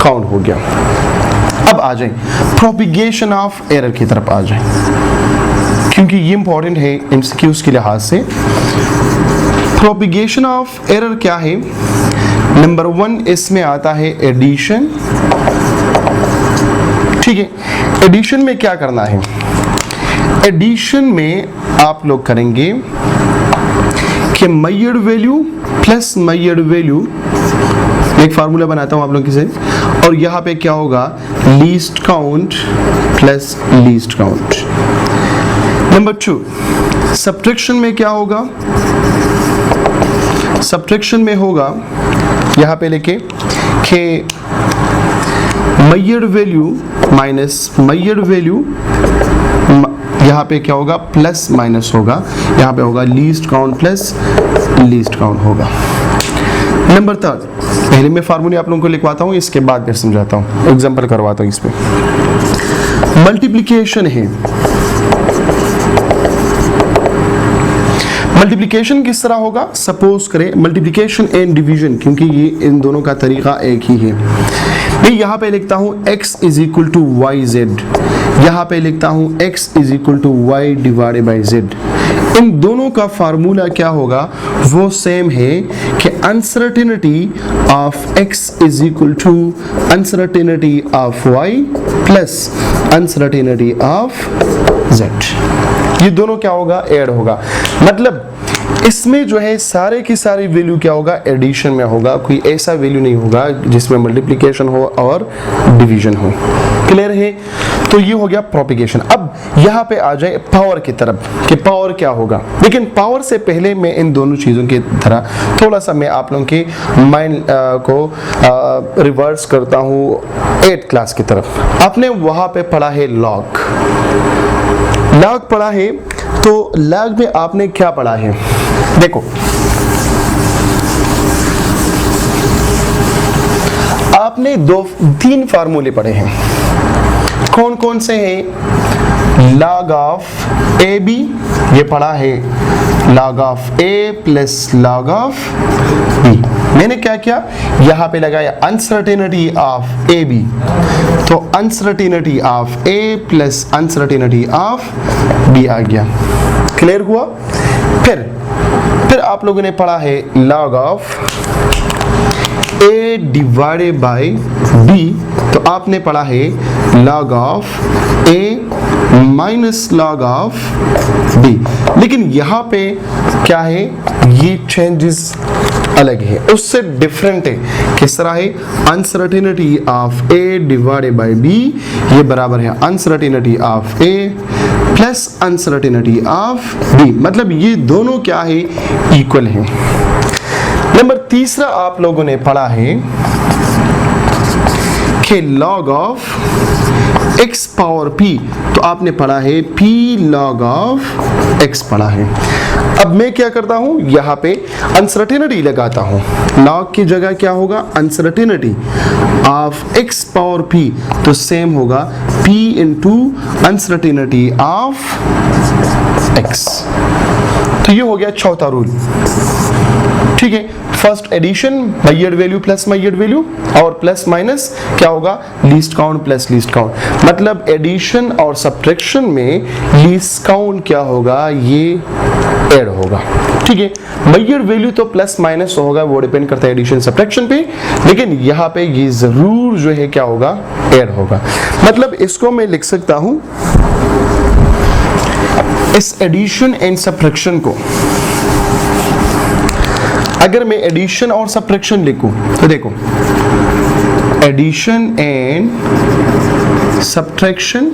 Count हो गया। अब आ जाए प्रोपिगेशन ऑफ एरर की तरफ आ जाए, क्योंकि ये इंपॉर्टेंट है एमसीक्यूज के लिहाज से। प्रोपिगेशन ऑफ एरर क्या है? नंबर 1 इसमें आता है एडिशन। ठीक है, एडिशन में क्या करना है? एडिशन में आप लोग करेंगे कि measured value plus measured value, एक फार्मूला बनाता हूं आप लोगों के साथ, और यहां पे क्या होगा? Least count plus least count. Number 2 subtraction में क्या होगा? सब्ट्रैक्शन में होगा यहां पे लेके कि measured value minus measured value, यहाँ पे क्या होगा? प्लस माइनस होगा, यहाँ पे होगा least count plus least count होगा। नंबर 3 पहले मैं फार्मूले आप लोगों को लिखवाता हूँ, इसके बाद फिर समझाता हूँ, एग्जांपल करवाता हूँ इस पे। मल्टीप्लिकेशन है। मल्टीप्लिकेशन किस तरह होगा? सपोज करें मल्टीप्लिकेशन एंड डिवीजन, क्योंकि ये इन दोनों का तरीका एक ही है। मैं यहाँ पे लिखता हूँ x is equal to y z, यहाँ पे लिखता हूँ x is equal to y divided by z. इन दोनों का फार्मूला क्या होगा? वो सेम है कि uncertainty of x is equal to uncertainty of y plus uncertainty of z। ये दोनों क्या होगा? ऐड होगा। मतलब इसमें जो है सारे की सारी वैल्यू क्या होगा? एडिशन में होगा। कोई ऐसा वैल्यू नहीं होगा जिसमें मल्टीप्लिकेशन हो और डिवीजन हो। क्लियर है? तो ये हो गया प्रोपिगेशन। अब यहाँ पे आ जाए पावर की तरफ कि पावर क्या होगा। लेकिन पावर से पहले मैं इन दोनों चीज़ों की तरह थोड़ा सा मैं आप लोगों के माइंड को रिवर्स करता हूँ 8th क्लास की तरफ। आपने वहाँ पे पढ़ा है लॉग। लॉग पढ़ा है, तो लॉग में आपने क्या पढ़ा है? देखो, आपने 3 फार्मूले पढ़े हैं। कौन कौन से हैं? लॉग ऑफ ए बी, ये पढ़ा है log of a plus log of b. मैंने क्या किया? यहाँ पे लगाया अनसर्टेनिटी ऑफ ए बी, तो uncertainty of a plus uncertainty of b आ गया। क्लियर हुआ? फिर आप लोगों ने पढ़ा है log of a divided by b, तो आपने पढ़ा है log of a minus log of b. लेकिन यहाँ पे क्या है? ये चेंजेस अलग है, उससे डिफरेंट है। किस तरह है? Uncertainty of a divided by b, ये बराबर है uncertainty of a plus uncertainty of b. मतलब ये दोनों क्या है? इक्वल है। नंबर 3 आप लोगों ने पढ़ा है कि log of x power p, तो आपने पढ़ा है p log ऑफ x पढ़ा है। अब मैं क्या करता हूं? यहाँ पे अनसर्टेनिटी लगाता हूं। log की जगह क्या होगा? Uncertainty of x power p, तो सेम होगा p into uncertainty of x। तो ये हो गया चौथा रूल। ठीक है, first edition measured value plus measured value, और प्लस माइनस क्या होगा? Least count plus least count. मतलब एडिशन और सब्ट्रैक्शन में लीस्ट काउंट क्या होगा? ये ऐड होगा। ठीक है, मेजर्ड वैल्यू तो प्लस माइनस होगा, वो डिपेंड करता है एडिशन सब्ट्रैक्शन पे, लेकिन यहाँ पे ये जरूर जो है क्या होगा? ऐड होगा। मतलब इसको मैं लिख सकता हूं, इस एडिशन एंड सब्ट्रैक्शन को अगर मैं एडिशन और सब्ट्रैक्शन लिखूं तो देखो, एडिशन एंड सब्ट्रैक्शन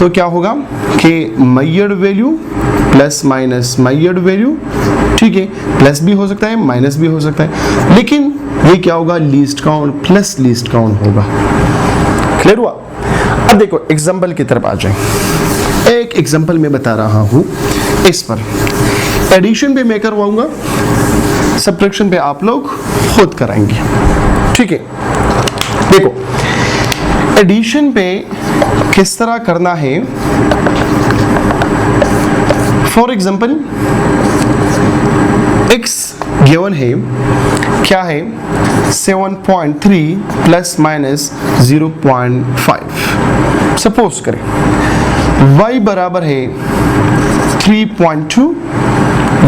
तो क्या होगा कि measured value plus minus measured value. ठीक है, प्लस भी हो सकता है, माइनस भी हो सकता है, लेकिन ये क्या होगा? Least count plus least count होगा। क्लियर हुआ? अब देखो एग्जाम्पल की तरफ आ जाए। एक एग्जाम्पल मैं बता रहा हूं, इस पर एडिशन पे मैं करवाऊंगा, सब्ट्रैक्शन पे आप लोग खुद कराएंगे। ठीक है, देखो एडिशन पे किस तरह करना है। फॉर एग्जाम्पल x गिवन है क्या है 7.3 प्लस माइनस 0.5। सपोज करें y बराबर है 3.2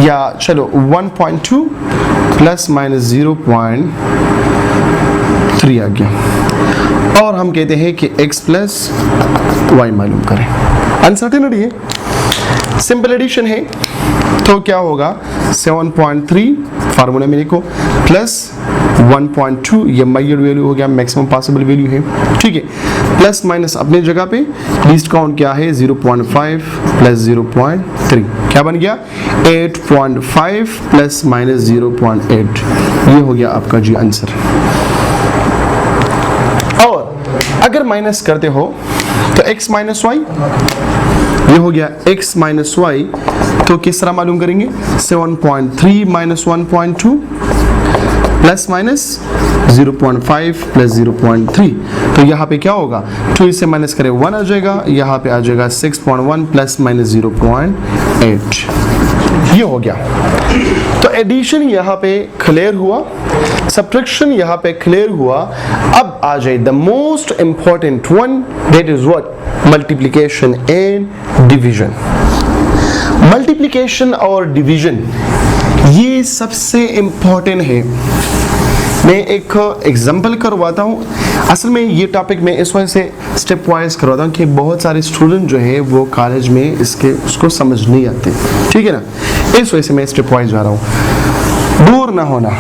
या चलो 1.2 प्लस माइनस 0.3 आ गया, और हम कहते हैं कि x प्लस y मालूम करें। अनसर्टेनिटी है, सिंपल एडिशन है, तो क्या होगा 7.3 फार्मूला में लिखो प्लस 1.2, ये मेजर्ड वैल्यू हो गया, मैक्सिमम पॉसिबल वैल्यू है, ठीक है, प्लस माइनस अपने जगह पे, लीस्ट काउंट क्या है 0.5 प्लस 0.3, क्या बन गया 8.5 प्लस माइनस 0.8, ये हो गया आपका जी आंसर। और अगर माइनस करते हो तो x माइनस वाई, ये हो गया x माइनस वाई, तो किस तरह मालूम करेंगे 7.3 माइनस 1.2 प्लस माइनस 0.5 प्लस 0.3, तो यहाँ पे क्या होगा 2 इससे माइनस करें 1 आ जाएगा, यहाँ पे आ जाएगा 6.1 प्लस माइनस 0.8, ये हो गया। तो एडिशन यहाँ पे क्लियर हुआ, सब्ट्रैक्शन यहाँ पे क्लियर हुआ। अब आ जाए the most important one, that is what multiplication and division. Multiplication और डिवीजन ये सबसे इंपॉर्टेंट है। मैं एक एग्जांपल करवाता हूँ, असल में ये टॉपिक मैं इस वजह से स्टेप वाइज करवाता हूँ कि बहुत सारे स्टूडेंट जो है वो कॉलेज में उसको समझ नहीं आते, ठीक है ना, इस वजह से मैं स्टेप वाइज जा रहा हूँ। दूर ना होना,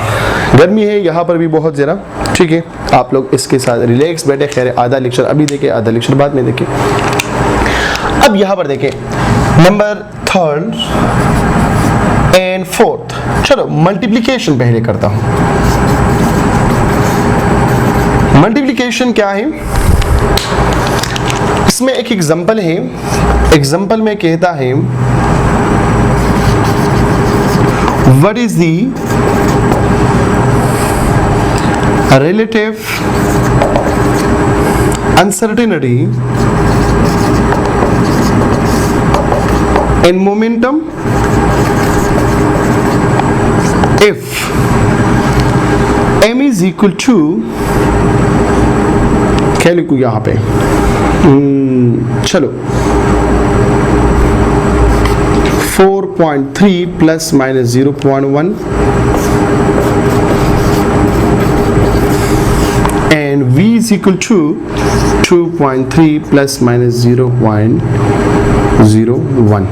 गर्मी है यहाँ पर भी बहुत ज़रा, ठीक है, आप लोग इसके साथ रिलैक्स बैठे, खैर आधा लेक्चर अभी देखें, आधा लेक्चर बाद में देखें। अब यहाँ पर देखें नंबर 3rd एंड 4th, चलो मल्टीप्लिकेशन पहले करता हूँ। मल्टीप्लिकेशन क्या है, इसमें एक एग्जांपल है, एग्जांपल में कहता है what is the relative uncertainty in momentum if m is equal to, क्या लिखूं यहाँ पे, चलो 4.3 plus minus 0.1 and v is equal to 2.3 plus minus 0.01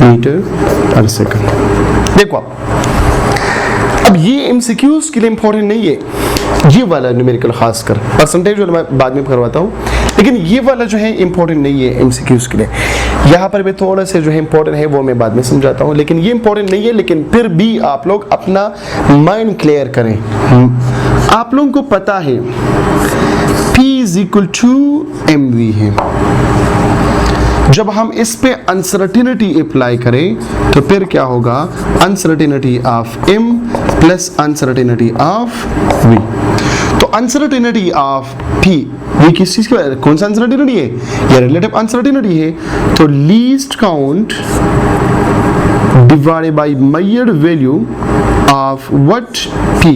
metre पर सेकंड। देखो अब ये MCQs के लिए इंपॉर्टेंट नहीं है, ये वाला न्यूमेरिकल खासकर, परसेंटेज वाला मैं बाद में करवाता हूँ, लेकिन ये वाला जो है इंपॉर्टेंट नहीं है MCQs के लिए। यहाँ पर भी थोड़ा से जो है इंपॉर्टेंट है वो मैं बाद में समझाता हूँ, लेकिन ये इंपॉर्टेंट नहीं है, लेकिन फिर भी आप लोग अपना माइंड क्लियर करें। आप लोगों को पता है P is equal to mv है, जब हम इस पे अनसर्टेनिटी अप्लाई करें तो फिर क्या होगा uncertainty of m plus uncertainty of v। तो अनसर्टेनिटी ऑफ p, ये किस चीज का, कौन सा अनसर्टेनिटी है, ये रिलेटिव अनसर्टेनिटी है, तो least count divided by measured value of what p,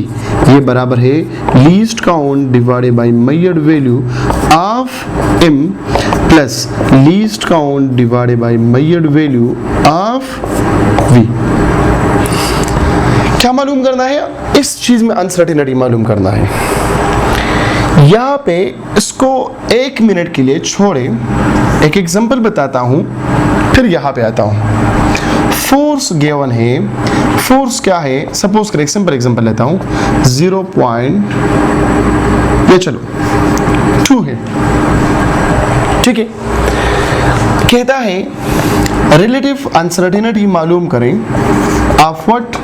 ये बराबर है least count divided by measured value of m plus least count divided by measured value of v। क्या मालूम करना है, इस चीज में अनसर्टेनिटी मालूम करना है। यहाँ पे इसको 1 मिनट के लिए छोड़े, एक एग्जांपल बताता हूँ, फिर यहाँ पे आता हूँ। फोर्स गिवन है, फोर्स क्या है, सपोज करें सिंपल एग्जांपल लेता हूँ, 2 है, ठीक है, कहता है रिलेटिव अनसर्टेनिटी मालूम करें ऑफ व्हाट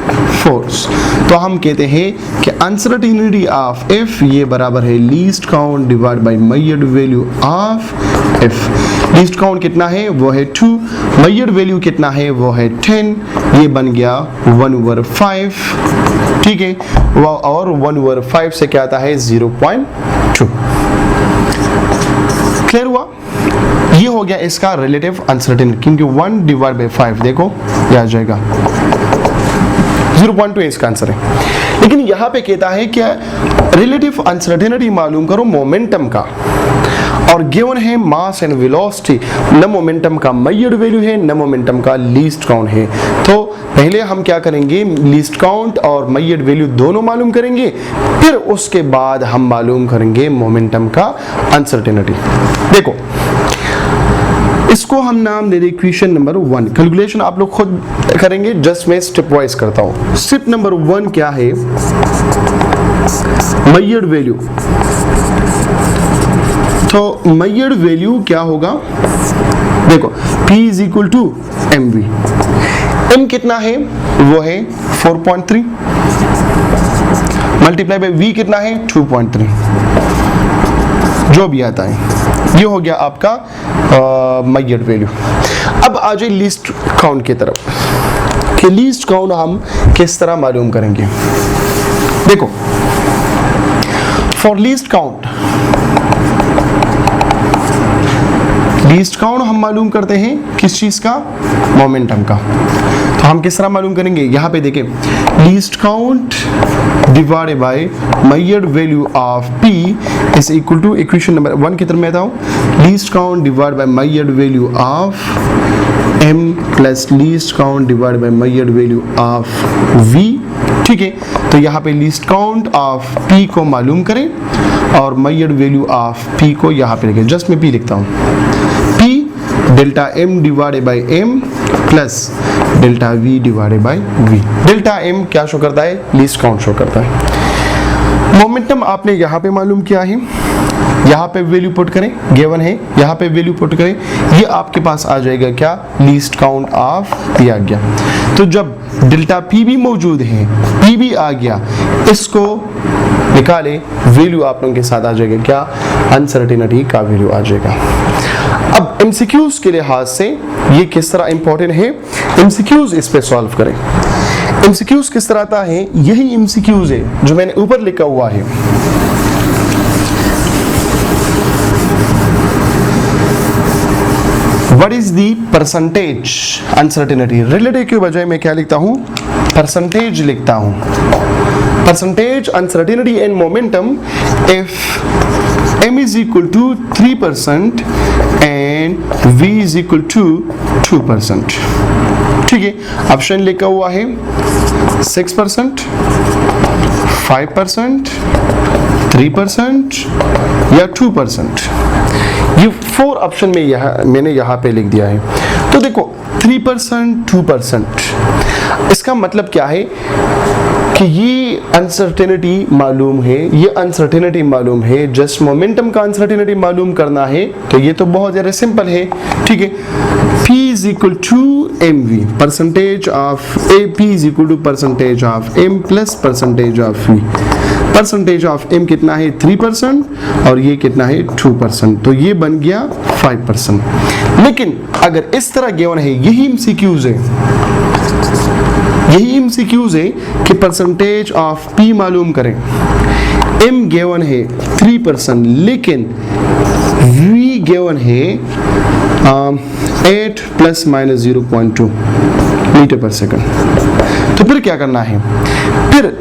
फोर्स, तो हम कहते हैं कि अनसर्टेनिटी ऑफ F ये बराबर है least count divide by measured value of F। Least count कितना है, वो है 2, मेजर्ड वैल्यू कितना है, वो है 10, ये बन गया 1/5, ठीक है, और 1/5 से क्या आता है 0.2। क्लियर हुआ, ये हो गया इसका रिलेटिव अनसर्टेनिटी, क्योंकि 1 डिवाइड बाय 5 देखो ये आ जाएगा 0.2 इसका आंसर है। लेकिन यहाँ पे कहता है कि रिलेटिव अनसर्टेनिटी मालूम करो मोमेंटम का, और गिवन है मास एंड वेलोसिटी, न मोमेंटम का मेजर्ड वैल्यू है न मोमेंटम का लीस्ट काउंट है। तो पहले हम क्या करेंगे, लीस्ट काउंट और मेजर्ड वैल्यू दोनों मालूम करेंगे, फिर उसके बाद हम मालूम करेंगे मोमेंटम का अनसर्टेनिटी। देखो इसको हम नाम दे दें इक्वेशन नंबर 1। कैलकुलेशन आप लोग खुद करेंगे, जस्ट मैं स्टेप वाइज करता हूं। स्टेप नंबर 1 क्या है, मेजर्ड वैल्यू। तो मेजर्ड वैल्यू क्या होगा, देखो P is equal to mv। m कितना है, वो है 4.3 मल्टीप्लाई बाय v कितना है 2.3, जो भी आता है। ये हो गया आपका मेजर्ड वैल्यू। अब आ जाए लीस्ट काउंट की तरफ, कि लीस्ट काउंट हम किस तरह मालूम करेंगे। देखो for least count, least count हम मालूम करते हैं किस चीज का, मोमेंटम का। तो हम किस तरह मालूम करेंगे, यहाँ पे देखें, least count divided by measured value of P is equal to equation number 1 की तरफ मैं आता हूँ, least count divided by measured value of M plus least count divided by measured value of V। ठीक है, तो यहाँ पे लीस्ट काउंट ऑफ P को मालूम करें और मेजर्ड वैल्यू ऑफ P को यहाँ पे लिखें। जस्ट मैं P लिखता हूँ, P delta M divided by M plus delta V divided by V। Delta M क्या शो करता है, लीस्ट काउंट शो करता है। मोमेंटम आपने यहाँ पे मालूम किया है, यहाँ पे वैल्यू पुट करें, गिवन है, यहाँ पे वैल्यू पुट करें, ये आपके पास आ जाएगा क्या, लीस्ट काउंट ऑफ P आ गया। तो जब डेल्टा P भी मौजूद है, P भी आ गया, इसको निकाले, वैल्यू आप लोगों के साथ आ जाएगा क्या, अनसर्टेनिटी का वैल्यू आ जाएगा। अब एमसीक्यूज के लिहाज से ये किस तरह इंपॉर्टेंट है, एमसीक्यूज इस पे सॉल्व करें। एमसीक्यूज किस तरह आता है, यही एमसीक्यूज है जो मैंने ऊपर लिखा हुआ है। What is the percentage uncertainty? Relative के बजाय मैं क्या लिखता हूँ, परसेंटेज लिखता हूँ। Percentage uncertainty and momentum if m is equal to 3% and v is equal to 2%। ठीक है, ऑप्शन लिखा हुआ है 6%, 5%, 3% या 2%। ये 4 ऑप्शन में मैंने यहाँ पे लिख दिया है। तो देखो 3%, 2%, इसका मतलब क्या है कि ये अनसर्टेनिटी मालूम है, ये अनसर्टेनिटी मालूम है, जस्ट मोमेंटम का अनसर्टेनिटी मालूम करना है, तो ये तो बहुत ज़्यादा सिंपल है। ठीक है, P is equal to mv, percentage of P is equal to percentage of m plus percentage of v। Percentage of m कितना है 3% और ये कितना है 2%, तो ये बन गया 5%। लेकिन अगर इस तरह गिवन है, यही एमसीक्यूज है, यही एमसीक्यूज है कि परसेंटेज ऑफ P मालूम करें, m गिवन है 3%, लेकिन v गिवन है 8 प्लस माइनस 0.2 मीटर पर सेकंड। तो फिर क्या करना है, फिर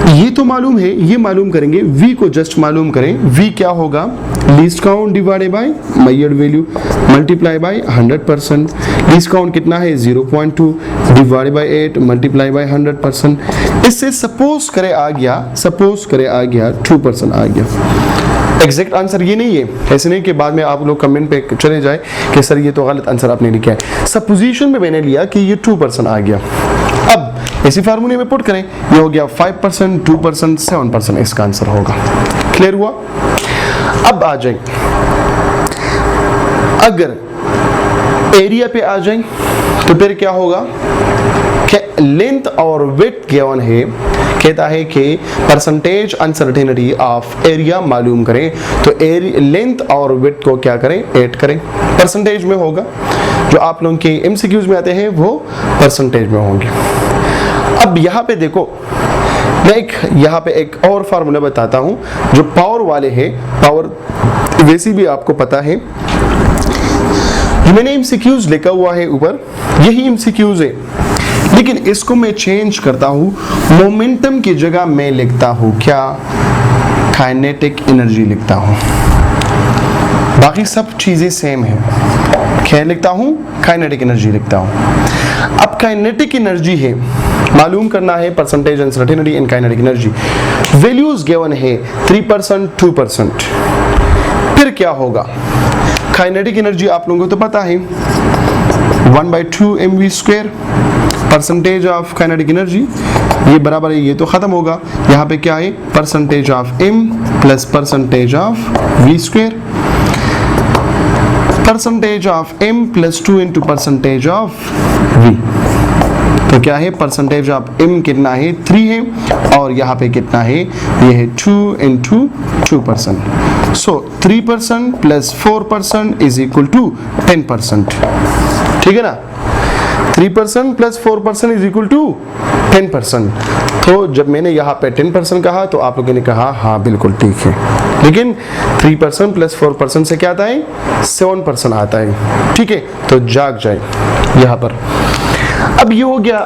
ये तो मालूम है, ये मालूम करेंगे, v को जस्ट मालूम करें, v क्या होगा, least count divided by measured value multiply by 100%। Least count कितना है 0.2 डिवाइडेड बाय 8 मल्टीप्लाई बाय 100%। इससे सपोज करे आ गया 2% आ गया। एग्जैक्ट आंसर ये नहीं है, ऐसे नहीं कि बाद में आप लोग कमेंट पे चले जाए कि सर ये तो गलत आंसर आपने लिखा है। सपोजिशन में मैंने लिया कि ये 2% आ गया। अब इसी फार्मूले में पुट करें, ये हो गया 5%, 2%, 7% इसका आंसर होगा। क्लियर हुआ? अब आ जाए, अगर एरिया पे आ जाए तो फिर क्या होगा कि लेंथ और विड्थ गिवन है, कहता है कि परसेंटेज अनसर्टेनिटी ऑफ एरिया मालूम करें, तो लेंथ और विड्थ को क्या करें, ऐड करें, परसेंटेज में होगा। जो आप लोगों के एमसीक्यूज में आते हैं वो परसेंटेज में होंगे। अब यहाँ पे देखो, मैं यहाँ पे एक और फार्मूला बताता हूँ जो पावर वाले हैं। पावर वैसे भी आपको पता है, जो मैंने एमसीक्यूज लिखा हुआ है ऊपर, यही एमसीक्यूज है, लेकिन इसको मैं चेंज करता हूं, मोमेंटम की जगह मैं लिखता हूं क्या, काइनेटिक एनर्जी लिखता हूं। बाकी सब चीजें सेम है, क्या लिखता हूं, काइनेटिक एनर्जी लिखता हूं। अब काइनेटिक एनर्जी है, मालूम करना है percentage uncertainty in kinetic energy. Values given है 3%, 2%। फिर क्या होगा, काइनेटिक एनर्जी आप लोगों को तो पता है 1/2 mv²। Percentage of kinetic energy ये बराबर है, ये तो खत्म होगा, यहाँ पे क्या है, percentage of m plus percentage of v²। Percentage of m plus 2 into percentage of v, तो क्या है, परसेंटेज ऑफ m कितना है, 3 है, और यहाँ पे कितना है, ये है 2 into 2%। So 3% plus 4% is equal to 10%। ठीक है ना, 3% प्लस 4% इज इक्वल टू 10%। तो जब मैंने यहाँ पे 10% कहा तो आप लोगों ने कहा हाँ बिल्कुल ठीक है, लेकिन 3% प्लस 4% से क्या आता है, 7% आता है। ठीक है, तो जाग जाए यहाँ पर। अब ये हो गया,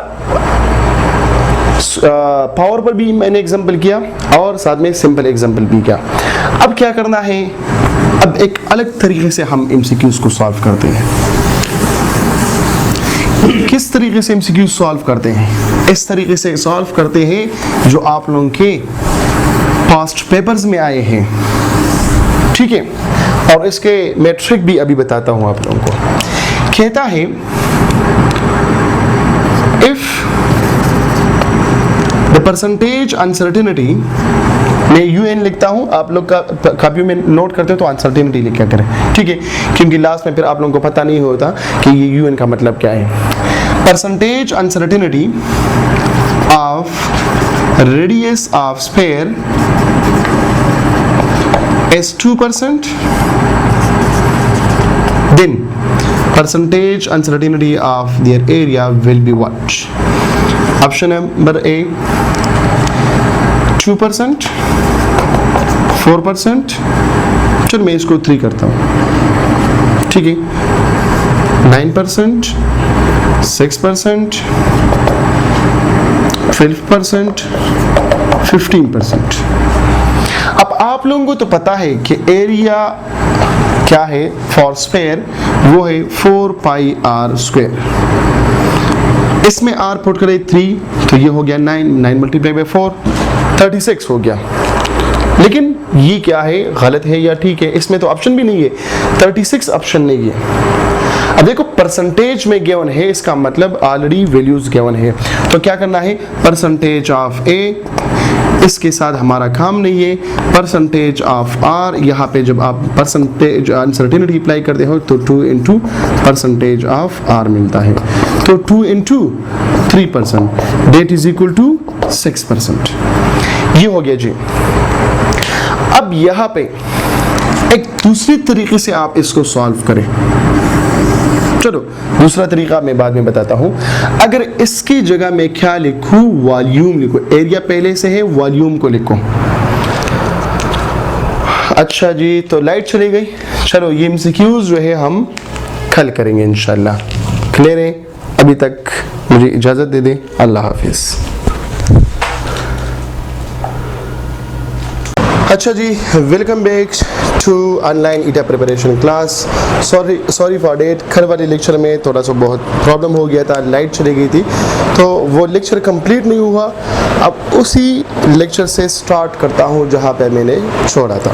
पावर पर भी मैंने एग्जांपल किया और साथ में सिंपल एग्जांपल भी किया। अब क्या करना है, अब एक अलग तरीके से हम एमसीक्यूज को सॉल्व करते हैं। किस तरीके से एमसीक्यूज सॉल्व करते हैं, इस तरीके से सॉल्व करते हैं जो आप लोगों के पास्ट पेपर्स में आए हैं। ठीक है, और इसके मैं ट्रिक भी अभी बताता हूं आप लोगों को। कहता है if the percentage uncertainty, मैं UN लिखता हूं, आप लोग का कॉपी में नोट करते हो तो अनसर्टेनिटी लिखा करें। ठीक है, क्योंकि लास्ट में फिर आप लोगों को पता नहीं होता कि ये UN का मतलब क्या है। Percentage uncertainty of radius of sphere is 2%, then percentage uncertainty of their area will be what? Option number A 2%, 4%, चल मैं इसको 3 करता हूँ। ठीक है, 9%, 6%, 12%, 15%। अब आप लोगों को तो पता है कि एरिया क्या है फॉर स्फीयर, वो है 4πr²। इसमें r पुट करें 3 तो ये हो गया 9 मल्टीप्लाई बाय 4, 36 हो गया। लेकिन ये क्या है, गलत है या ठीक है, इसमें तो ऑप्शन भी नहीं है, 36 ऑप्शन नहीं है। अब देखो परसेंटेज में गिवन है, इसका मतलब ऑलरेडी वैल्यूज गिवन है, तो क्या करना है, परसेंटेज ऑफ A, इसके साथ हमारा काम नहीं है, परसेंटेज ऑफ R। यहाँ पे जब आप परसेंटेज अनसर्टेनिटी अप्लाई करते हो तो 2 इंटू परसेंटेज ऑफ R मिलता है, तो 2 into 3% that is equal to 6%। ये हो गया जी। अब यहाँ पे एक दूसरी तरीके से आप इसको सॉल्व करें। चलो दूसरा तरीका मैं बाद में बताता हूं। अगर इसकी जगह मैं क्या लिखूं, वॉल्यूम लिखूं, एरिया पहले से है, वॉल्यूम को लिखूं। अच्छा जी, तो लाइट चली गई। चलो ये एमसीक्यूज जो है हम कल करेंगे इंशाल्लाह। क्लियर है? अभी तक मुझे इजाजत दे दें। अल्लाह हाफिज। अच्छा जी, welcome back to online ETA preparation class. Sorry for that, कल वाले लेक्चर में थोड़ा सा बहुत प्रॉब्लम हो गया था, लाइट चली गई थी तो वो लेक्चर कंप्लीट नहीं हुआ। अब उसी लेक्चर से स्टार्ट करता हूँ जहाँ पे मैंने छोड़ा था।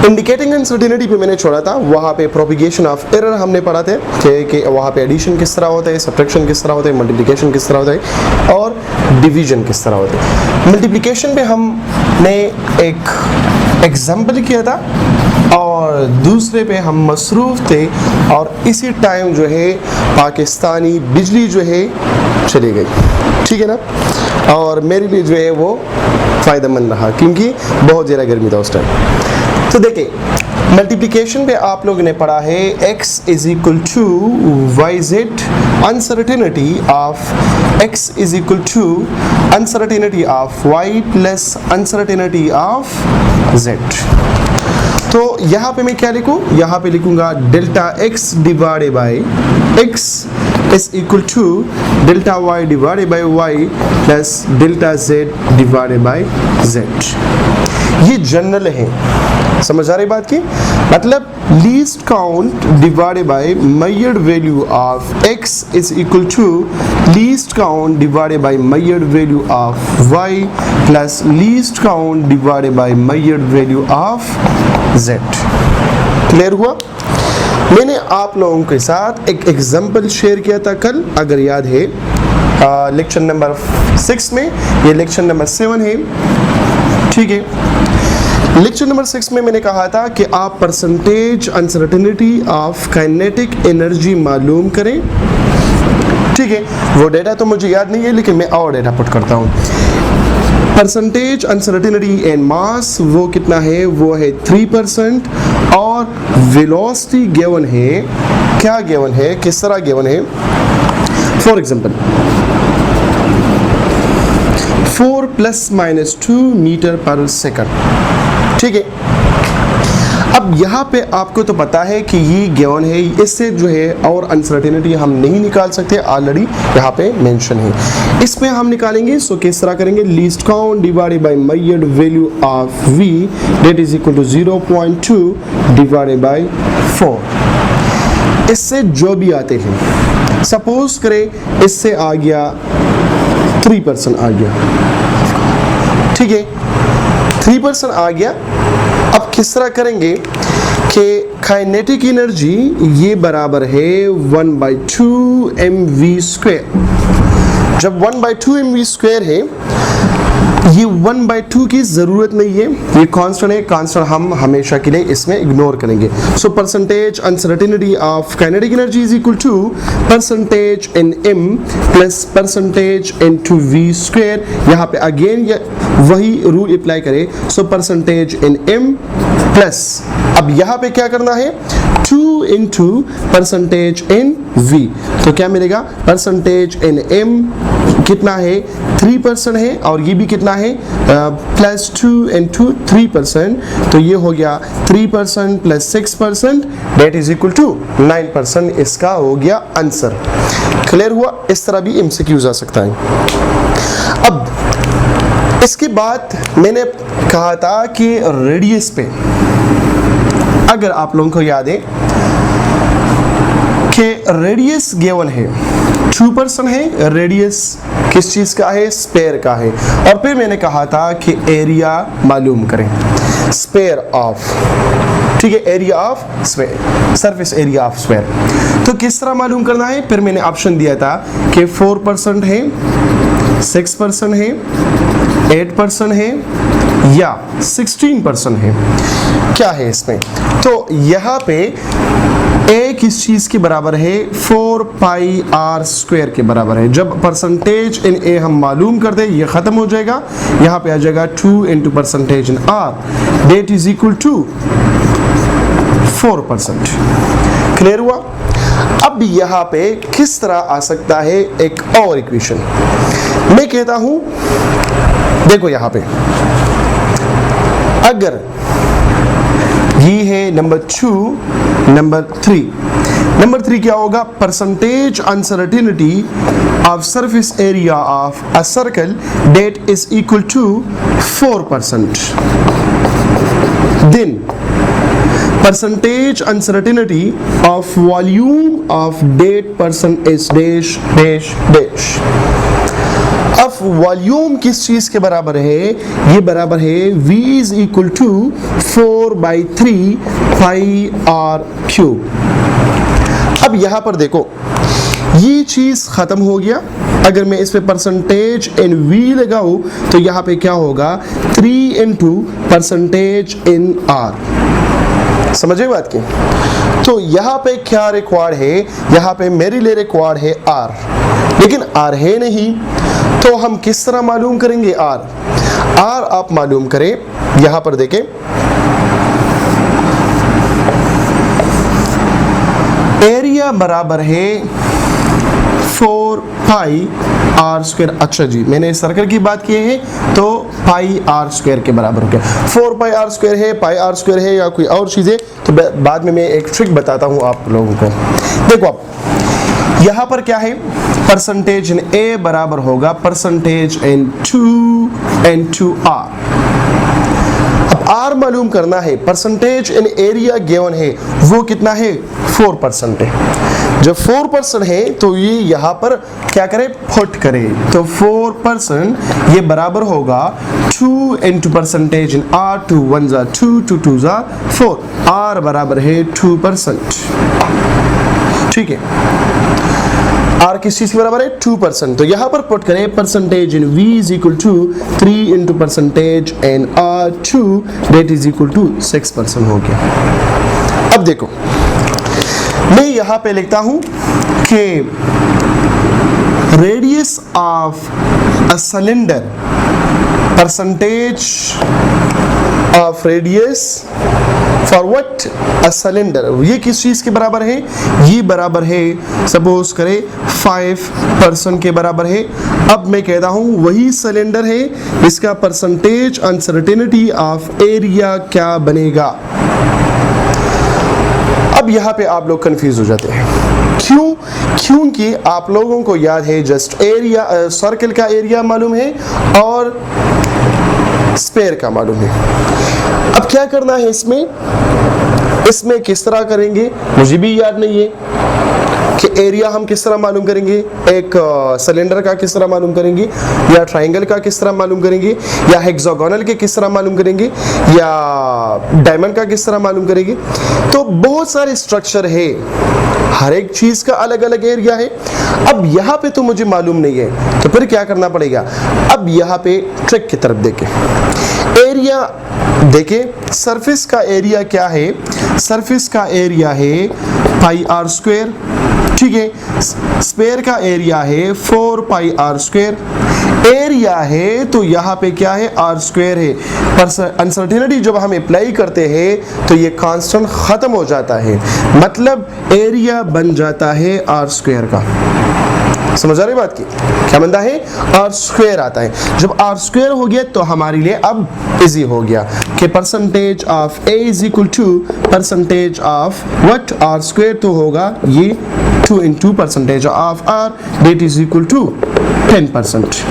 इंडिकेटिंग अनसर्टेनिटी पे मैंने छोड़ा था, वहाँ पे प्रोपिगेशन ऑफ एरर हमने पढ़ा थे कि वहाँ पे एडिशन किस तरह होता है, सब्ट्रैक्शन किस तरह होता है, मल्टीप्लिकेशन किस तरह होता है और डिवीजन किस तरह होता है। मल्टीप्लिकेशन पे हमने एक एग्जाम्पल किया था और दूसरे पे हम मसरूफ़ थे और इसी टाइम जो है पाकिस्तानी बिजली जो है चली गई। ठीक है ना, और मेरे लिए जो है वो फ़ायदेमंद रहा क्योंकि बहुत ज़्यादा गर्मी था उस टाइम। तो देखिए मल्टीप्लिकेशन पे आप लोगों ने पढ़ा है x is equal to y z, uncertainty of x is equal to uncertainty of y plus uncertainty of z। तो यहाँ पे मैं क्या लिखूँ, यहाँ पे लिखूँगा delta x divided by x। Is equal to delta y divided by y plus delta z divided by z. ये जनरल है, समझ आ रही बात की? मतलब least count divided by measured value of x is equal to least count divided by measured value of y plus least count divided by measured value of z। Clear हुआ? मैंने आप लोगों के साथ एक एग्जांपल शेयर किया था कल, अगर याद है, लेक्चर नंबर 6 में। ये लेक्चर नंबर 7 है, ठीक है। लेक्चर नंबर 6 में मैंने कहा था कि आप percentage uncertainty of kinetic energy मालूम करें, ठीक है। वो डेटा तो मुझे याद नहीं है, लेकिन मैं और डेटा पुट करता हूँ। परसेंटेज अनसर्टेनिटी एंड मास वो कितना है? वो है 3%। और वेलोसिटी गिवन है, क्या गिवन है, किस तरह गिवन है? फॉर एग्जांपल 4 ± 2 मीटर पर सेकंड, ठीक है। अब यहाँ पे आपको तो पता है कि ये गिवन है, इससे जो है और अनसर्टेनिटी हम नहीं निकाल सकते, ऑलरेडी यहाँ पे मेंशन है। इसमें हम निकालेंगे, सो किस तरह करेंगे? Least count divided by measured value of v that is equal to 0.2 divided by 4। इससे जो भी आते हैं, सपोज करें इससे आ गया 3% आ गया, ठीक है, 3% आ गया। अब किस तरह करेंगे कि काइनेटिक एनर्जी ये बराबर है 1/2 mv²। जब 1/2 mv² है, ये 1/2 की ज़रूरत नहीं है, ये कांस्टेंट है, कांस्टेंट हम हमेशा के लिए इसमें इग्नोर करेंगे। So percentage uncertainty of kinetic energy is equal to percentage in m plus percentage into v²। यहाँ पे अगेन वही रूल अप्लाई करें, so percentage in m plus, अब यहाँ पे क्या करना है? 2 इंटू परसेंटेज इन v। तो क्या मिलेगा? परसेंटेज इन m कितना है? 3% है, और ये भी कितना है? प्लस 2 इंटू 3%, तो ये हो गया 3% plus 6% that is equal to 9%। इसका हो गया आंसर। क्लियर हुआ? इस तरह भी MCQ आ सकता है। अब इसके बाद मैंने कहा था कि रेडियस पे, अगर आप लोगों को याद है कि रेडियस गिवन है 2% है, रेडियस किस चीज का है? स्पेयर का है। और फिर मैंने कहा था कि एरिया मालूम करें, स्पेयर ऑफ, ठीक है, area of sphere, surface area of sphere. तो किस तरह मालूम करना है? फिर मैंने ऑप्शन दिया था कि 4% है, 6% है, 8% है या 16% है। क्या है इसमें? तो यहाँ पे a किस चीज के बराबर है? 4πr² के बराबर है। जब परसेंटेज इन a हम मालूम कर दें, ये खत्म हो जाएगा, यहाँ पे आ जाएगा 2 into percentage in r that is equal to 4%। Clear हुआ? अब यहाँ पे किस तरह आ सकता है एक और इक्वेशन? मैं कहता हूं, देखो यहाँ पे अगर ये है नंबर 2, नंबर 3 क्या होगा? Percentage uncertainty of surface area of a circle that is equal to 4%। Then percentage uncertainty of volume of that person is dash dash dash। अब वॉल्यूम किस चीज के बराबर है? ये बराबर है v is equal to 4/3 πr³। अब यहां पर देखो, ये चीज खत्म हो गया। अगर मैं इस पे परसेंटेज इन v लगाऊं तो यहाँ पे क्या होगा? 3 इंटू परसेंटेज इन r। समझे बात की? तो यहाँ पे क्या रिक्वायर्ड है? यहाँ पे मेरे लिए रिक्वायर्ड है r, लेकिन r है नहीं, तो हम किस तरह मालूम करेंगे r? r आप मालूम करें, यहाँ पर देखें, एरिया बराबर है 4πr²। अच्छा जी, मैंने इस सर्कल की बात की है, तो πr² के बराबर हो गया। 4πr² है, πr² है या कोई और चीज़ है, तो बाद में मैं एक ट्रिक बताता हूँ आप लोगों को। देखो, आप यहां पर क्या है, परसेंटेज इन ए बराबर होगा परसेंटेज इन 2 अब आर मालूम करना है, परसेंटेज इन एरिया गिवन है वो कितना है 4% है। जब 4% है तो ये यहां पर क्या करें, पुट करें, तो 4% ये बराबर होगा 2 इंटू परसेंटेज इन आर, 2 1 जा 2, 2 2 जा 4, आर बराबर है 2%। ठीक है, आर किस चीज के बराबर है 2%, तो यहां पर पुट करें percentage in v is equal to 3 into percentage in r 2 that is equal to 6% हो गया। अब देखो मैं यहां पे लिखता हूं कि radius of a cylinder, percentage of radius for what a cylinder, ये किस चीज के बराबर है, ये बराबर है सपोज करें 5% के बराबर है। अब मैं कहता हूं वही सिलेंडर है, इसका परसेंटेज अनसर्टेनिटी ऑफ एरिया क्या बनेगा। अब यहां पे आप लोग कंफ्यूज हो जाते हैं, क्यों, क्योंकि आप लोगों को याद है जस्ट एरिया, सर्कल का एरिया मालूम है और स्पेयर का मालूम है। अब क्या करना है इसमें किस तरह करेंगे मुझे भी याद नहीं है कि एरिया हम किस तरह मालूम करेंगे, एक सिलेंडर का किस तरह मालूम करेंगे, या ट्रायंगल का किस तरह मालूम करेंगे, या हेक्सागोनल के किस तरह मालूम करेंगे, या डायमंड का किस तरह मालूम करेंगे। तो बहुत सारे स्ट्रक्चर है, हर एक चीज का अलग अलग एरिया है। अब यहाँ पे तो मुझे मालूम नहीं है, तो फिर क्या करना पड़ेगा, अब यहाँ पे ट्रिक की तरफ देखें, एरिया देखें, सरफेस का एरिया क्या है, सरफेस का एरिया है पाई आर स्क्वायर, ठीक है, स्पेयर का एरिया है 4 पाई आर स्क्वायर, एरिया है तो यहाँ पे क्या है आर स्क्वायर है। पर अनसर्टेनिटी जब हम अप्लाई करते हैं तो ये कांस्टेंट खत्म हो जाता है, मतलब एरिया बन जाता है आर स्क्वायर का। समझ आ रही बात की, क्या बनता है आर स्क्वायर आता है। जब आर स्क्वायर हो गया तो हमारे लिए अब इजी हो गया कि percentage of a is equal to percentage of what r square, तो होगा ये 2 into percentage of r that is equal to 10%।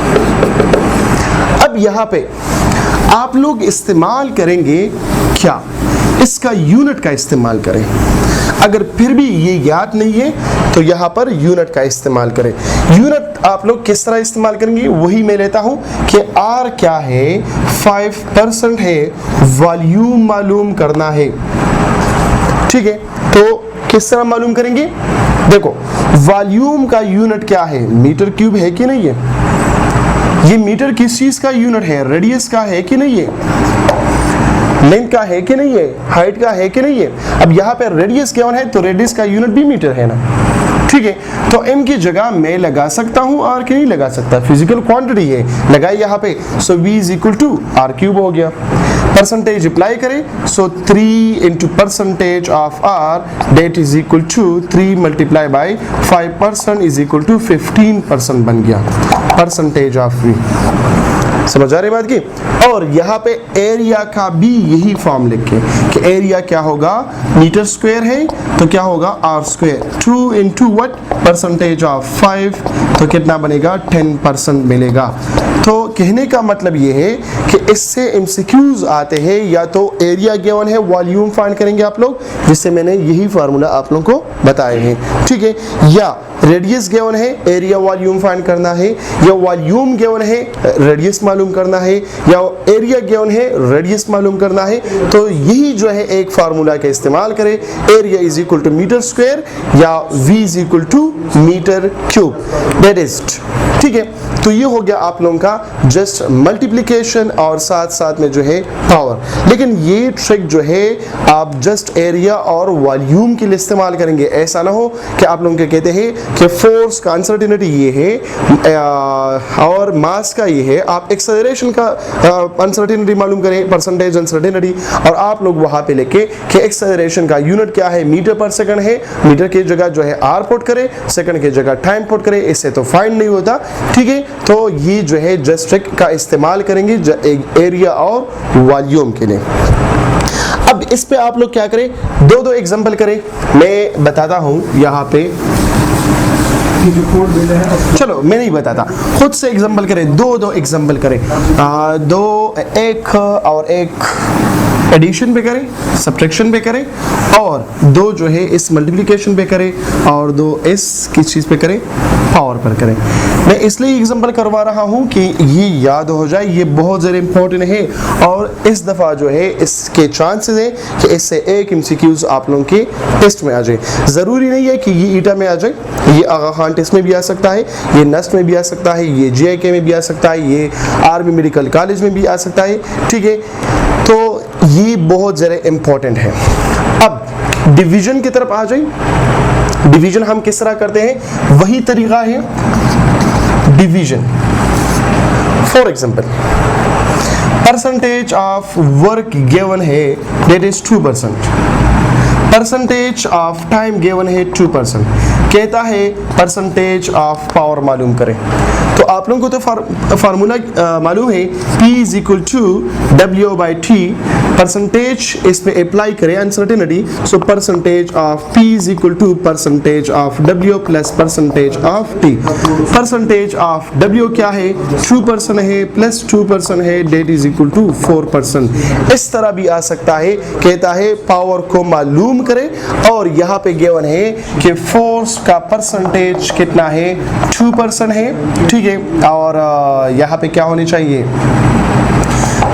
अब यहाँ पे आप लोग इस्तेमाल करेंगे क्या, इसका यूनिट का इस्तेमाल करें। अगर फिर भी ये याद नहीं है तो यहाँ पर यूनिट का इस्तेमाल करें। यूनिट आप लोग किस तरह इस्तेमाल करेंगे वही मैं लेता हूँ कि R क्या है 5% है, वॉल्यूम मालूम करना है, ठीक है। तो किस तरह मालूम करेंगे, देखो वॉल्यूम का यूनिट क्या है, मीटर क्यूब है कि नहीं है, ये मीटर किस चीज का यूनिट है, रेडियस का है कि नहीं है, लेंथ का है कि नहीं है, हाइट का है कि नहीं है। अब यहाँ पे रेडियस क्या है तो रेडियस का यूनिट भी मीटर है ना, ठीक है। तो m की जगह मैं लगा सकता हूँ, r की नहीं लगा सकता, फिजिकल क्वांटिटी है, लगाई यहाँ पे, so v is equal to r cube हो गया। परसेंटेज अप्लाई करें, so 3 into percentage of r that is equal to 3 multiply by 5% is equal to 15% बन गया परसेंटेज ऑफ v। समझ आ रही बात की। और यहाँ पे एरिया का भी यही फॉर्म लिखे कि एरिया क्या होगा, मीटर स्क्वायर है तो क्या होगा r square, 2 into what percentage of 5, तो कितना बनेगा 10% मिलेगा। तो कहने का मतलब ये है कि इससे एमसीक्यूज आते हैं, या तो एरिया गिवन है वॉल्यूम फाइंड करेंगे आप लोग, जिससे मैंने यही फार्मूला आप लोगों को बताए हैं, ठीक है, या रेडियस गिवन है एरिया वॉल्यूम फाइंड करना है, या वॉल्यूम गिवन है रेडियस मालूम करना है, या एरिया गिवन है रेडियस मालूम करना है। तो यही जो है एक फार्मूला का इस्तेमाल करें, area is equal to metre square या v is equal to metre cube, that is, ठीक है। तो ये हो गया आप लोगों का जस्ट मल्टीप्लिकेशन और साथ साथ में जो है पावर। लेकिन ये ट्रिक जो है आप जस्ट एरिया और वॉल्यूम के लिए इस्तेमाल करेंगे, ऐसा ना हो कि आप लोगों के कहते हैं कि फोर्स का अनसर्टेनिटी ये है और मास का ये है, आप एक्सेलरेशन का अनसर्टेनिटी मालूम करें, परसेंटेज अनसर्टेनिटी, और आप लोग वहां पे लेके कि एक्सेलरेशन का यूनिट क्या है, मीटर पर सेकंड है, मीटर की जगह जो है आर पुट करें, सेकंड की जगह टाइम पुट करें, इससे तो फाइंड नहीं होता, ठीक है। तो ये जो है जस्ट ट्रिक का इस्तेमाल करेंगे एरिया और वॉल्यूम के लिए। अब इस पे आप लोग क्या करें, दो एग्जांपल करें, मैं बताता हूं यहाँ पे ये जो कोड दिया है चलो मैं नहीं बताता, खुद से एग्जाम्पल करें, दो एग्जाम्पल करें, एक और एक एडिशन पे करें, सब्ट्रैक्शन पे करें, और दो जो है इस मल्टीप्लिकेशन पे करें, और दो इस किस चीज़ पे करें, पावर पर करें। मैं इसलिए एग्जाम्पल करवा रहा हूँ कि ये याद हो जाए, ये बहुत ज़्यादा इम्पोर्टेंट है, और इस दफ़ा जो है इसके चांसेस हैं कि इससे एक MCQs आप लोगों के टेस्ट में आ जाए। ज़रूरी नहीं है कि ये ईटा में आ जाए, ये आगा खान टेस्ट में भी आ सकता है, ये नस्ट में भी आ सकता है, ये JIK में भी आ सकता है, ये आर्मी मेडिकल कॉलेज में भी आ सकता है, ठीक है। तो ये बहुत ज़्यादा इम्पोर्टेंट है। अब डिवीजन की तरफ आ जाए। डिवीजन हम किस तरह करते हैं, वही तरीका है division. For example, percentage of work given है that is 2%, percentage of time given है 2%, कहता है परसेंटेज ऑफ पावर मालूम करें। तो आप लोगों को तो फार्मूला मालूम है, P is equal to W/T, percentage इस पे अप्लाई करें uncertainty, so percentage of P is equal to percentage of W plus percentage of T। Percentage of W क्या है, 2% है प्लस 2% है, डेट इज इक्वल टू 4%। इस तरह भी आ सकता है, कहता है पावर को मालूम करें, और यहाँ पे गिवन है कि फोर्स का परसेंटेज कितना है, 2% है, ठीक है, और यहाँ पे क्या होनी चाहिए,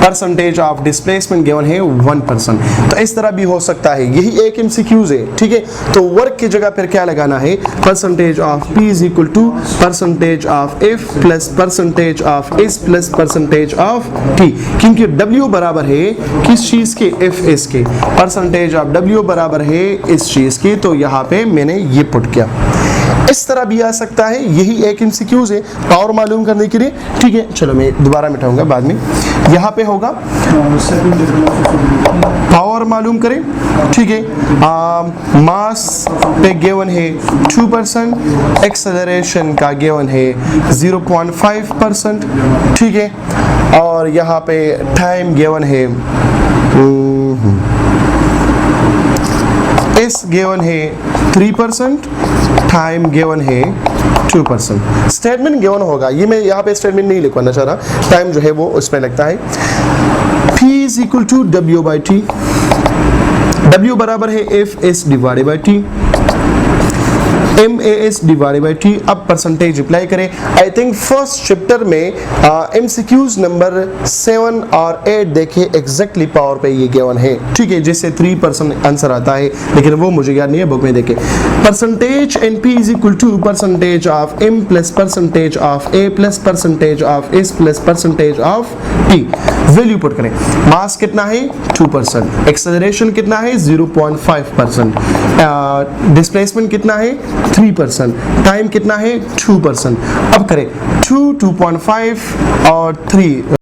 परसेंटेज ऑफ डिस्प्लेसमेंट गिवन है 1%। तो इस तरह भी हो सकता है, यही एक MCQs है, ठीक है। तो वर्क की जगह पर क्या लगाना है, percentage of P is equal to percentage of F plus percentage of S plus percentage of T, क्योंकि W बराबर है किस चीज के, FS के, परसेंटेज ऑफ W बराबर है इस चीज की, तो यहाँ पे मैंने ये पुट किया। इस तरह भी आ सकता है, यही एक MCQs है पावर मालूम करने के लिए, ठीक है। चलो मैं दोबारा मिटाऊंगा बाद में। यहाँ पे होगा पावर मालूम करें, ठीक है, मास पे गिवन है 2%, एक्सेलरेशन का गिवन है 0.5%, ठीक है, और यहाँ पे टाइम गिवन है S गिवन है 3%, टाइम गिवन है 2%। स्टेटमेंट गिवन होगा, ये मैं यहाँ पे स्टेटमेंट नहीं लिखवाना चाह रहा, टाइम जो है वो उसमें लगता है। P is equal to W/T, W बराबर है FS divided by T, MAS divided by T। अब परसेंटेज अप्लाई करें। आई थिंक फर्स्ट चैप्टर में MCQs नंबर 7 और 8 देखे, एग्जैक्टली पावर पे ये गिवन है, ठीक है, जिससे 3% आंसर आता है, लेकिन वो मुझे याद नहीं है, बुक में देखे। Percentage and P is equal to percentage of M plus percentage of A plus percentage of S plus percentage of T। Value put करें, मास कितना है 2%, एक्सेलरेशन कितना है 0.5%, डिस्प्लेसमेंट कितना है 3%, टाइम कितना है 2%। अब करें 2, 2.5 और 3।